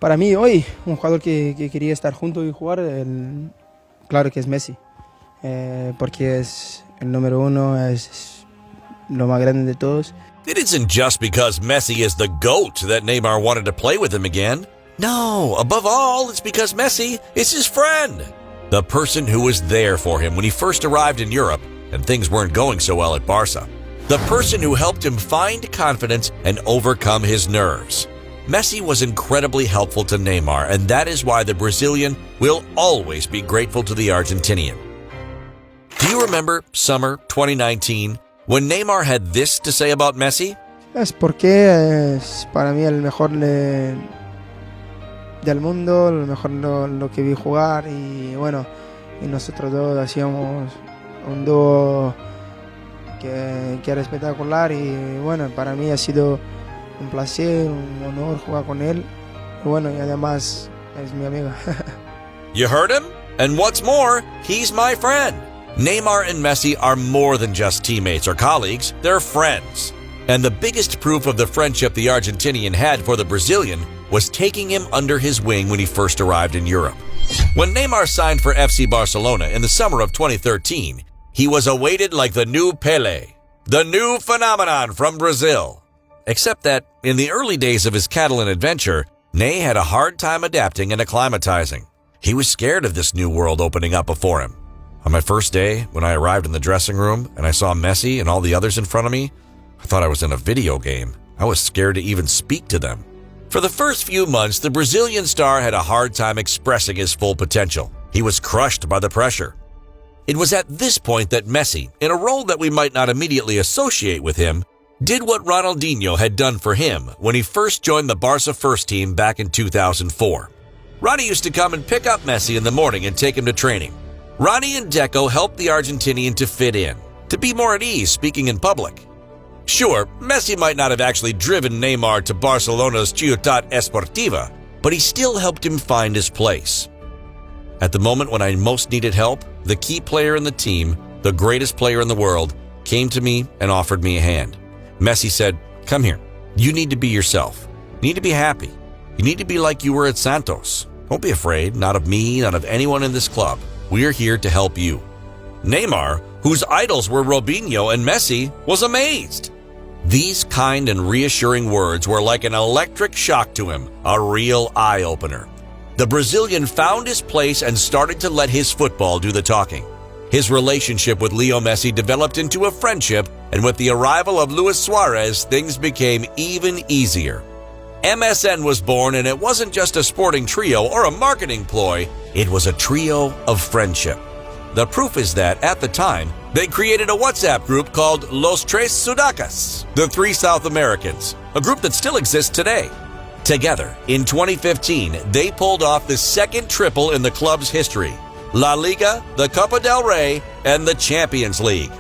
para mí hoy, un jugador que quería estar junto y jugar, claro que es Messi, porque es el número uno, es lo más grande de todos. It isn't just because Messi is the GOAT that Neymar wanted to play with him again. No, above all, it's because Messi is his friend. The person who was there for him when he first arrived in Europe and things weren't going so well at Barca. The person who helped him find confidence and overcome his nerves. Messi was incredibly helpful to Neymar, and that is why the Brazilian will always be grateful to the Argentinian. Do you remember summer 2019 when Neymar had this to say about Messi? Es porque es para mí el mejor del mundo, lo mejor lo que vi jugar y bueno, y nosotros dos hacíamos un dúo que era espectacular y bueno, para mí ha sido un placer, un honor jugar con él y bueno, y además es mi amigo. You heard him? And what's more, he's my friend. Neymar and Messi are more than just teammates or colleagues, they're friends. And the biggest proof of the friendship the Argentinian had for the Brazilian was taking him under his wing when he first arrived in Europe. When Neymar signed for FC Barcelona in the summer of 2013, he was awaited like the new Pelé, the new phenomenon from Brazil. Except that, in the early days of his Catalan adventure, Ney had a hard time adapting and acclimatizing. He was scared of this new world opening up before him. On my first day, when I arrived in the dressing room and I saw Messi and all the others in front of me, I thought I was in a video game. I was scared to even speak to them. For the first few months, the Brazilian star had a hard time expressing his full potential. He was crushed by the pressure. It was at this point that Messi, in a role that we might not immediately associate with him, did what Ronaldinho had done for him when he first joined the Barca first team back in 2004. Ronnie used to come and pick up Messi in the morning and take him to training. Ronnie and Deco helped the Argentinian to fit in, to be more at ease speaking in public. Sure, Messi might not have actually driven Neymar to Barcelona's Ciutat Esportiva, but he still helped him find his place. At the moment when I most needed help, the key player in the team, the greatest player in the world, came to me and offered me a hand. Messi said, "Come here. You need to be yourself. You need to be happy. You need to be like you were at Santos. Don't be afraid, not of me, not of anyone in this club. We're here to help you." Neymar, whose idols were Robinho and Messi, was amazed. These kind and reassuring words were like an electric shock to him, a real eye-opener. The Brazilian found his place and started to let his football do the talking. His relationship with Leo Messi developed into a friendship, and with the arrival of Luis Suarez, things became even easier. MSN was born, and it wasn't just a sporting trio or a marketing ploy, it was a trio of friendship. The proof is that, at the time, they created a WhatsApp group called Los Tres Sudacas, the Three South Americans, a group that still exists today. Together, in 2015, they pulled off the second triple in the club's history: La Liga, the Copa del Rey, and the Champions League.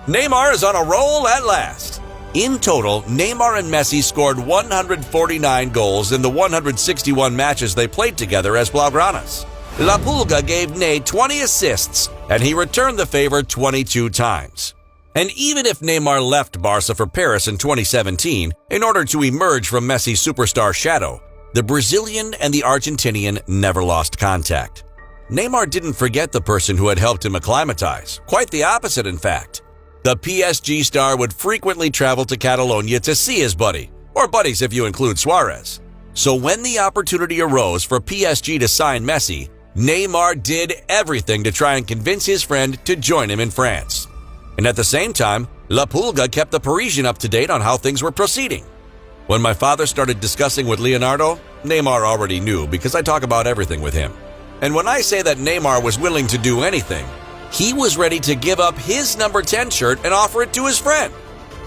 Neymar is on a roll at last. In total, Neymar and Messi scored 149 goals in the 161 matches they played together as Blaugranas. La Pulga gave Ney 20 assists, and he returned the favor 22 times. And even if Neymar left Barca for Paris in 2017 in order to emerge from Messi's superstar shadow, the Brazilian and the Argentinian never lost contact. Neymar didn't forget the person who had helped him acclimatize, quite the opposite in fact. The PSG star would frequently travel to Catalonia to see his buddy, or buddies if you include Suarez. So when the opportunity arose for PSG to sign Messi, Neymar did everything to try and convince his friend to join him in France. And at the same time, La Pulga kept the Parisian up to date on how things were proceeding. When my father started discussing with Leonardo, Neymar already knew because I talk about everything with him. And when I say that Neymar was willing to do anything, he was ready to give up his number 10 shirt and offer it to his friend.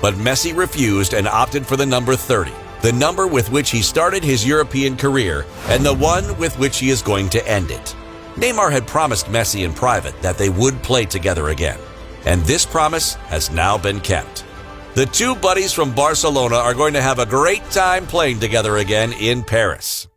But Messi refused and opted for the number 30, the number with which he started his European career and the one with which he is going to end it. Neymar had promised Messi in private that they would play together again, and this promise has now been kept. The two buddies from Barcelona are going to have a great time playing together again in Paris.